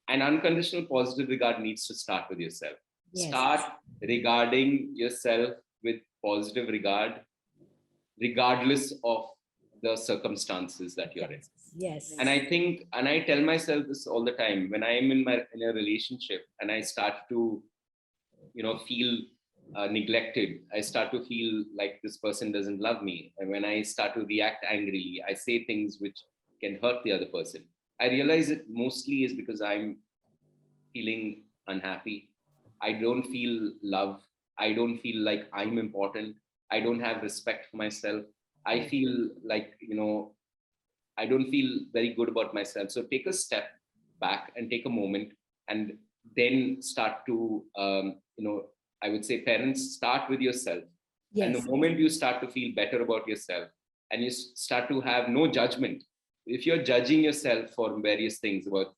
and unconditional positive regard needs to start with yourself. Start regarding yourself with positive regard, regardless of the circumstances that you're in. Yes. And I think, and I tell myself this all the time, when I am in a relationship and I start to, feel neglected, I start to feel like this person doesn't love me. And when I start to react angrily, I say things which can hurt the other person. I realize it mostly is because I'm feeling unhappy. I don't feel love. I don't feel like I'm important. I don't have respect for myself. I feel like, I don't feel very good about myself. So take a step back and take a moment, and then start to, I would say, parents, start with yourself. Yes. And the moment you start to feel better about yourself and you start to have no judgment, if you're judging yourself for various things about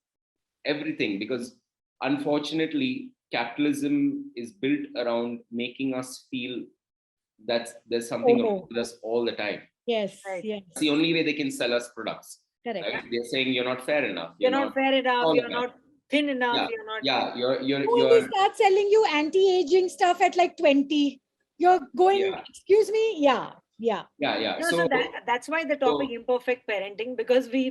everything, because unfortunately, capitalism is built around making us feel that there's something wrong with us all the time. Yes. Right. Yes. It's the only way they can sell us products. Correct. Right? They're saying you're not fair enough. You're not fair enough. You're enough. not thin enough. Yeah. You're not. Yeah. You're. They start selling you anti-aging stuff at like 20. You're going, excuse me? Yeah. Yeah. So that's why the topic imperfect parenting, because we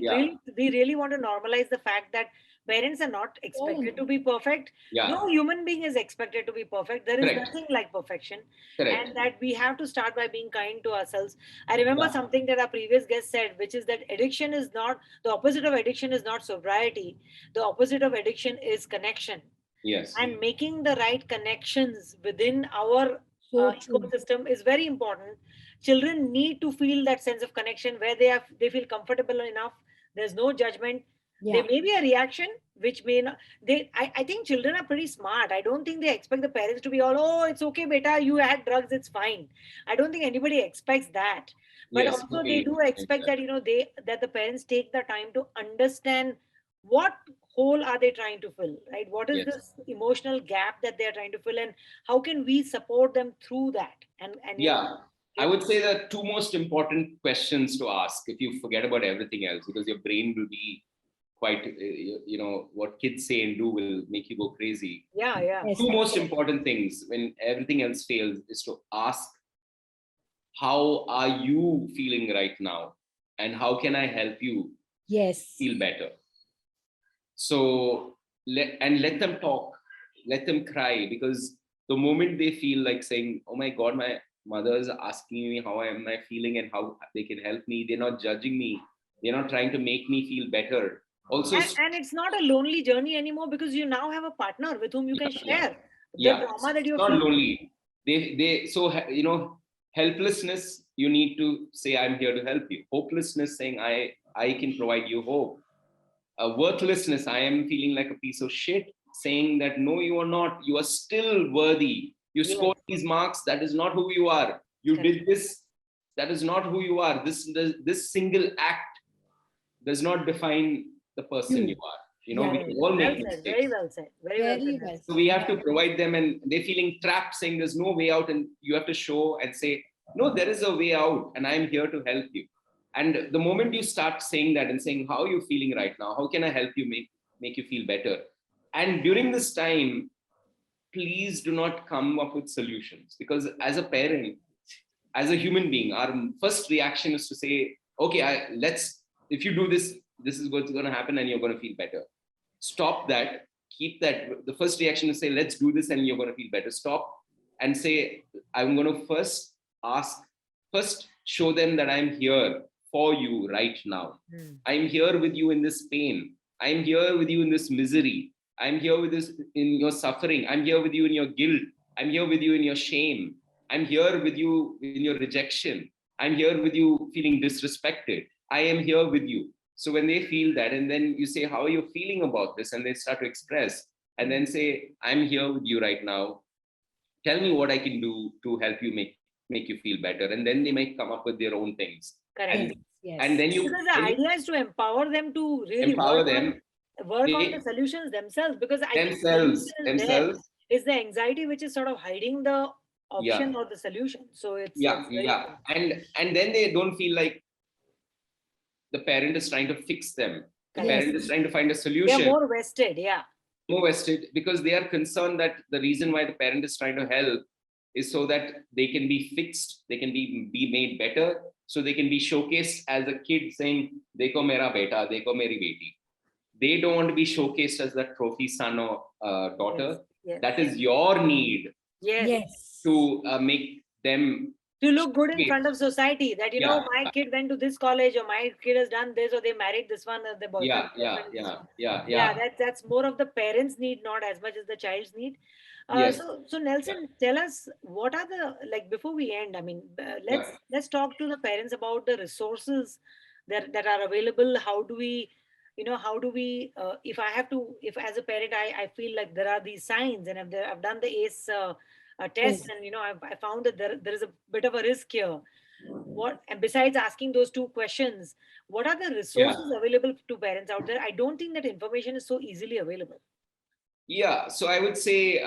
really want to normalize the fact that parents are not expected to be perfect. No human being is expected to be perfect. There is nothing like perfection. Correct. And that we have to start by being kind to ourselves. I remember something that our previous guest said, which is that addiction is not, the opposite of addiction is not sobriety. The opposite of addiction is connection. Yes. And making the right connections within our ecosystem is very important. Children need to feel that sense of connection where they feel comfortable enough. There's no judgment. There may be a reaction which may not. I think children are pretty smart. I don't think they expect the parents to be all, oh, it's okay, beta, you had drugs, it's fine. I don't think anybody expects that. But also they do expect that, that the parents take the time to understand what hole are they trying to fill, right? What is this emotional gap that they're trying to fill, and how can we support them through that? And I would say the two most important questions to ask, if you forget about everything else, because your brain will be quite, what kids say and do will make you go crazy. Two most important things when everything else fails is to ask, how are you feeling right now? And how can I help you feel better? So, let them talk, let them cry, because the moment they feel like saying, oh my God, my mother is asking me how am I feeling and how they can help me. They're not judging me. They're not trying to make me feel better. Also, and it's not a lonely journey anymore, because you now have a partner with whom you can share the trauma that you're not feeling. Lonely. So, helplessness, you need to say, I'm here to help you. Hopelessness, saying I can provide you hope. Worthlessness, I am feeling like a piece of shit, saying that no, you are not. You are still worthy. You scored these marks. That is not who you are. You did this. That is not who you are. This single act does not define the person you are. We all make mistakes. Very well said. Very well said. So we have to provide them, and they're feeling trapped, saying there's no way out, and you have to show and say, no, there is a way out, and I'm here to help you. And the moment you start saying that and saying, how are you feeling right now? How can I help you make you feel better? And during this time, please do not come up with solutions, because as a parent, as a human being, our first reaction is to say, okay, if you do this, this is what's going to happen and you're going to feel better. Stop that. Keep that. The first reaction is say, let's do this and you're going to feel better. Stop and say, I'm going to first show them that I'm here for you right now. I'm here with you in this pain. I'm here with you in this misery. I'm here with this in your suffering. I'm here with you in your guilt. I'm here with you in your shame. I'm here with you in your rejection. I'm here with you feeling disrespected. I am here with you. So when they feel that, and then you say, how are you feeling about this? And they start to express, and then say, I'm here with you right now. Tell me what I can do to help you make you feel better. And then they might come up with their own things. Correct. And then because the idea is to empower them to really work on the solutions themselves, because I think themselves is the anxiety which is sort of hiding the option or the solution. So it's and then they don't feel like the parent is trying to fix them. The parent is trying to find a solution. They're more vested, more vested, because they are concerned that the reason why the parent is trying to help is so that they can be fixed, they can be made better, so they can be showcased as a kid saying, "Dekho mera beta, dekho meri beti." They don't want to be showcased as that trophy son or daughter. Yes. That is your need to make them to look good in front of society, that, you know, my kid went to this college, or my kid has done this, or they married this one, or the boyfriend. That's more of the parents' need, not as much as the child's need. So Nelson, tell us, what are the, like, before we end, I mean, let's talk to the parents about the resources that are available. How do we, you know, if as a parent, I feel like there are these signs, and I've done the ACE test, and, you know, I found that there is a bit of a risk here. And besides asking those two questions, what are the resources available to parents out there? I don't think that information is so easily available. So I would say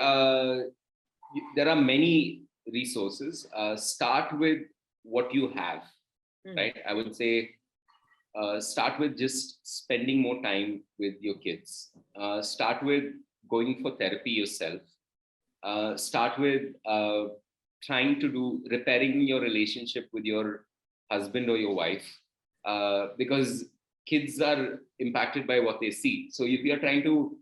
there are many resources. Start with what you have, right? I would say start with just spending more time with your kids. Start with going for therapy yourself. Start with trying to repairing your relationship with your husband or your wife, because kids are impacted by what they see. So if you're trying to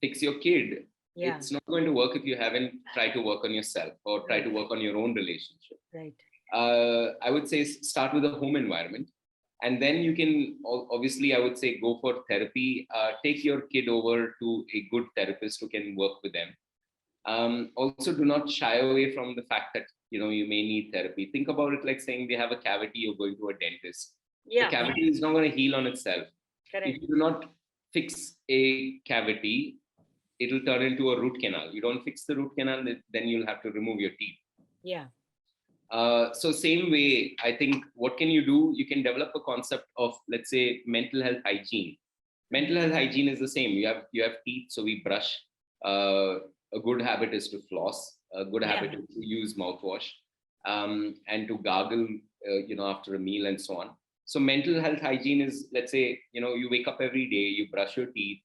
fix your kid, it's not going to work if you haven't tried to work on yourself or try to work on your own relationship. Right. I would say start with the home environment, and then you can obviously, I would say, go for therapy. Take your kid over to a good therapist who can work with them. Also, do not shy away from the fact that, you know, you may need therapy. Think about it like saying they have a cavity, you're going to a dentist. The cavity is not going to heal on itself. Correct. If you do not fix a cavity, it'll turn into a root canal. You don't fix the root canal, then you'll have to remove your teeth. So same way, I think, what can you do? You can develop a concept of, let's say, mental health hygiene. Mental health hygiene is the same. You have teeth, so we brush. A good habit is to floss. A good habit is to use mouthwash, and to gargle, you know, after a meal and so on. So mental health hygiene is, let's say, you know, you wake up every day, you brush your teeth,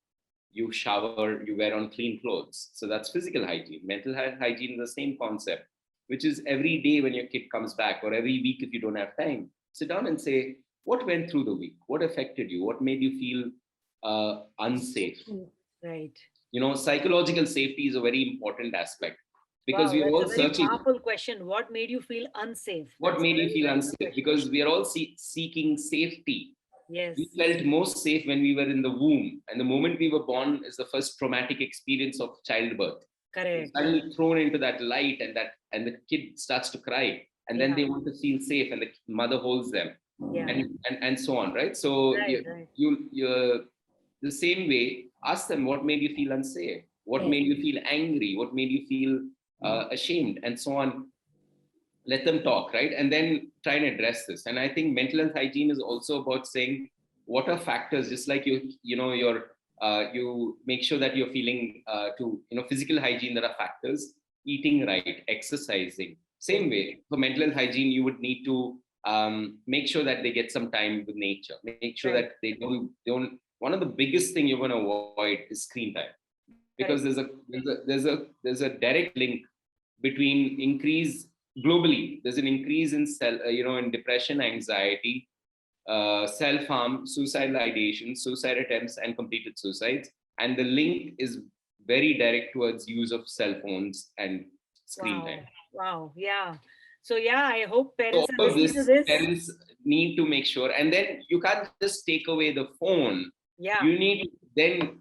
you shower, you wear on clean clothes. So that's physical hygiene. Mental health hygiene is the same concept, which is every day when your kid comes back, or every week if you don't have time, sit down and say, what went through the week? What affected you? What made you feel unsafe? Right. You know, psychological safety is a very important aspect, because we are all searching. That's a very powerful question. What made you feel unsafe? What made you feel unsafe? Because we are all seeking safety. Yes. We felt most safe when we were in the womb, and the moment we were born is the first traumatic experience of childbirth. Correct. Suddenly thrown into that light, and the kid starts to cry, and then they want to feel safe, and the mother holds them, and so on, right? So you the same way, ask them, what made you feel unsafe? What made you feel angry? What made you feel ashamed, and so on? Let them talk, right? And then try and address this. And I think mental health hygiene is also about saying, what are factors, just like you make sure that you're feeling physical hygiene, there are factors, eating right, exercising. Same way, for mental health hygiene, you would need to make sure that they get some time with nature. Make sure that they don't. One of the biggest thing you're going to avoid is screen time, because there's a direct link between increase globally. There's an increase in in depression, anxiety, self-harm, suicidal ideation, suicide attempts, and completed suicides. And the link is very direct towards use of cell phones and screen time. Wow. Yeah. So I hope parents are listening to this. Parents need to make sure, and then you can't just take away the phone. You need to then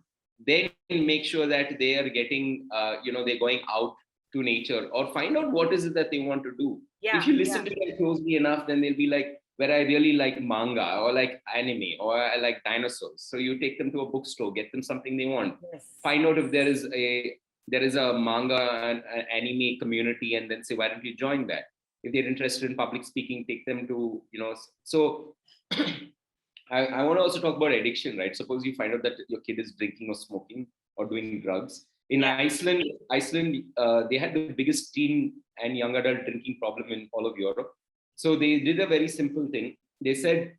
make sure that they are getting, they're going out to nature, or find out what is it that they want to do. If you listen to them closely enough, then they'll be like, where I really like manga, or like anime, or I like dinosaurs. So you take them to a bookstore, get them something they want. Find out if there is a manga and an anime community, and then say, why don't you join that? If they're interested in public speaking, take them to, so I want to also talk about addiction, right? Suppose you find out that your kid is drinking or smoking or doing drugs. In Iceland, they had the biggest teen and young adult drinking problem in all of Europe. So they did a very simple thing. They said,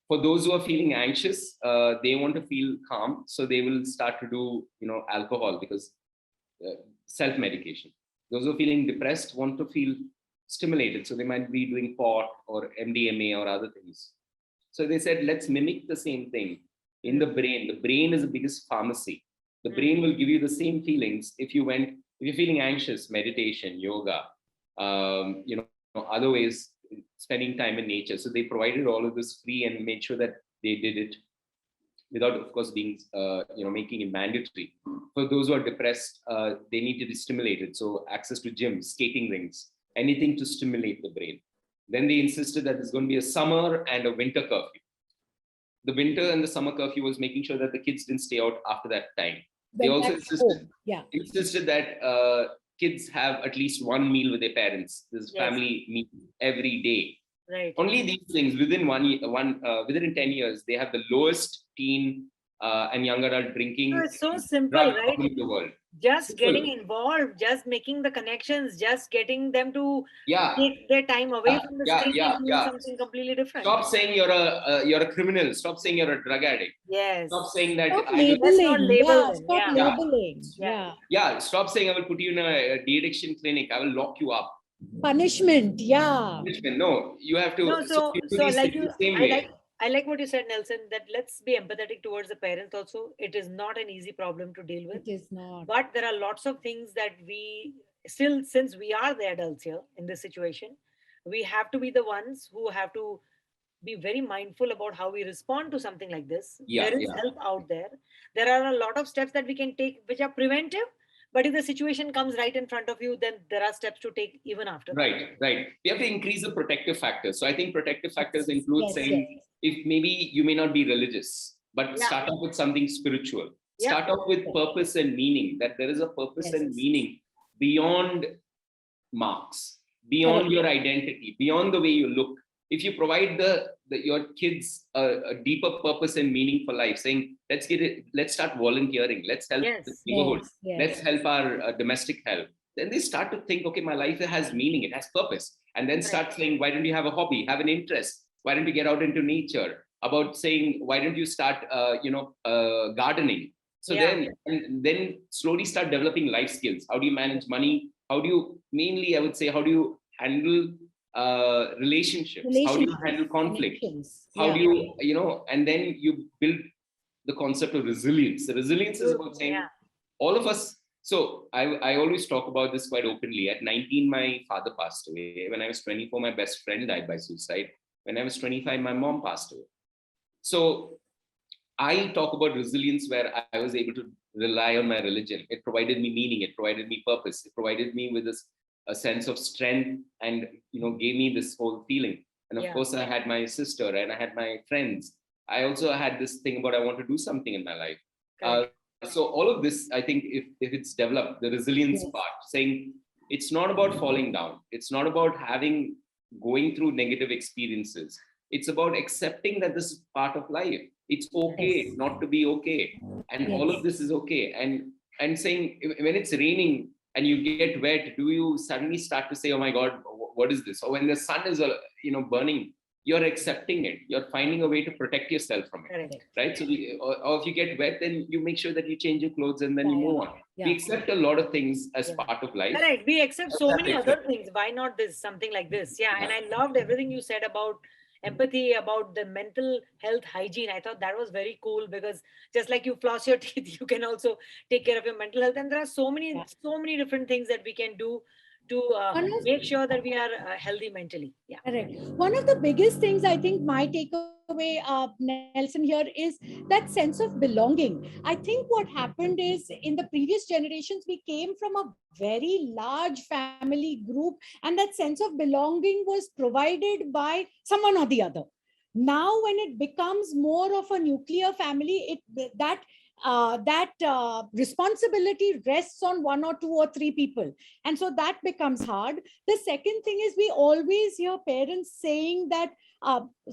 for those who are feeling anxious, they want to feel calm. So they will start to do, alcohol, because self-medication. Those who are feeling depressed want to feel stimulated. So they might be doing pot or MDMA or other things. So they said, let's mimic the same thing in the brain. The brain is the biggest pharmacy. The brain will give you the same feelings if you're feeling anxious, meditation, yoga, other ways, spending time in nature. So they provided all of this free and made sure that they did it without, of course, being, making it mandatory. For those who are depressed, they need to be stimulated. So access to gyms, skating rinks, anything to stimulate the brain. Then they insisted that there's going to be a summer and a winter curfew. The winter and the summer curfew was making sure that the kids didn't stay out after that time. They also insisted that kids have at least one meal with their parents. This family meal every day. Right. Only these things within within 10 years, they have the lowest teen and young adult drinking. So it's so simple, right? In the world. Just getting involved, just making the connections, just getting them to take their time away from the screen and do something completely different. Stop saying you're a criminal. Stop saying you're a drug addict. Yes. Stop saying that. Stop labeling. Stop labeling. Stop saying I will put you in a de-addiction clinic. I will lock you up. Punishment. Punishment. No, you have to. I like what you said, Nelson, that let's be empathetic towards the parents also. It is not an easy problem to deal with. It is not. But there are lots of things that we still, since we are the adults here in this situation, we have to be the ones who have to be very mindful about how we respond to something like this. There is help out there. There are a lot of steps that we can take which are preventive. But if the situation comes right in front of you, then there are steps to take even after. Right. We have to increase the protective factors. So I think protective factors include saying, if maybe you may not be religious, but start off with something spiritual. Start off with purpose and meaning, that there is a purpose and meaning beyond marks, beyond your identity, beyond the way you look. If you provide your kids a deeper purpose and meaning for life, saying, let's start volunteering, let's help the neighborhood, let's help our domestic health. Then they start to think, okay, my life has meaning, it has purpose. And then start saying, why don't you have a hobby, have an interest? Why don't you get out into nature? About saying, why don't you start, gardening? So then slowly start developing life skills. How do you manage money? How do you handle relationships? How do you handle conflict? How do you, and then you build the concept of resilience. The resilience is about saying all of us. So I always talk about this quite openly. At 19, my father passed away. When I was 24, my best friend died by suicide. When I was 25, my mom passed away. So I talk about resilience where I was able to rely on my religion. It provided me meaning. It provided me purpose. It provided me with a sense of strength and, gave me this whole feeling. And of course, I had my sister and I had my friends. I also had this thing about I want to do something in my life. So all of this, I think if it's developed, the resilience part, saying it's not about falling down. It's not about going through negative experiences. It's about accepting that this is part of life. It's okay not to be okay. And all of this is okay. And saying when it's raining and you get wet, do you suddenly start to say, oh my God, what is this? Or when the sun is, burning, you're accepting it. You're finding a way to protect yourself from it, right? So, or if you get wet, then you make sure that you change your clothes and then you move on. We accept a lot of things as part of life. Correct. We accept so many other things. Why not something like this? And I loved everything you said about empathy, about the mental health hygiene. I thought that was very cool because just like you floss your teeth, you can also take care of your mental health. And there are so many different things that we can do to make sure that we are healthy mentally. Correct. One of the biggest things I think my takeaway, Nelson, here is that sense of belonging. I think what happened is in the previous generations, we came from a very large family group and that sense of belonging was provided by someone or the other. Now, when it becomes more of a nuclear family, that responsibility rests on one or two or three people. And so that becomes hard. The second thing is we always hear parents saying that,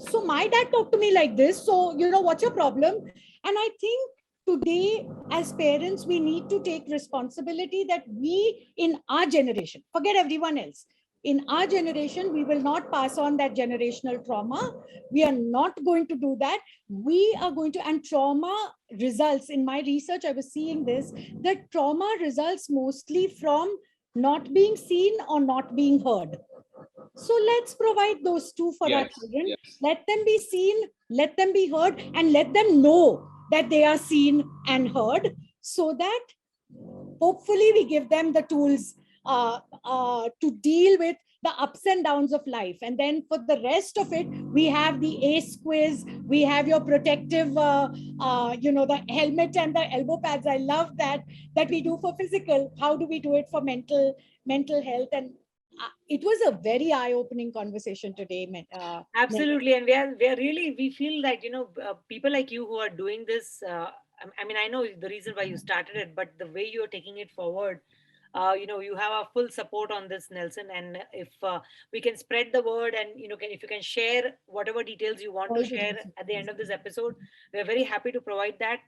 so my dad talked to me like this. So, what's your problem? And I think today as parents, we need to take responsibility that we in our generation, forget everyone else. In our generation, we will not pass on that generational trauma. We are not going to do that. We are going to, and trauma results, in my research, I was seeing this, that trauma results mostly from not being seen or not being heard. So let's provide those too for our Yes, children. yes. Let them be seen, let them be heard, and let them know that they are seen and heard, so that hopefully we give them the tools to deal with the ups and downs of life. And then for the rest of it, we have the ACE quiz, we have your protective, the helmet and the elbow pads. I love that we do for physical. How do we do it for mental health? And it was a very eye-opening conversation today. Absolutely. And we feel like, people like you who are doing this, I know the reason why you started it, but the way you're taking it forward, you have our full support on this, Nelson. And if we can spread the word, and if you can share whatever details you want to share at the end of this episode, we're very happy to provide that.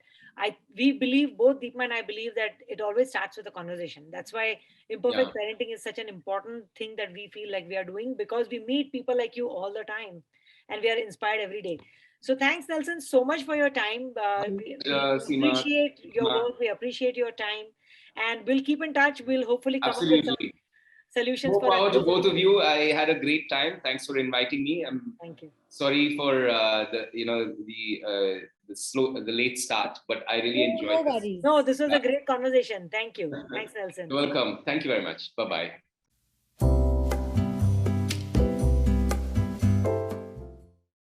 We believe, both Deepma and I believe, that it always starts with a conversation. That's why imperfect parenting is such an important thing that we feel like we are doing, because we meet people like you all the time, and we are inspired every day. So thanks, Nelson, so much for your time. We appreciate your work. We appreciate your time. And we'll keep in touch. We'll hopefully come up with some solutions. More power to both of you. I had a great time. Thanks for inviting me. Thank you. Sorry for the late start, but I really enjoyed this. No, this was a great conversation. Thank you. Thanks, Nelson. You're welcome. Thank you very much. Bye-bye.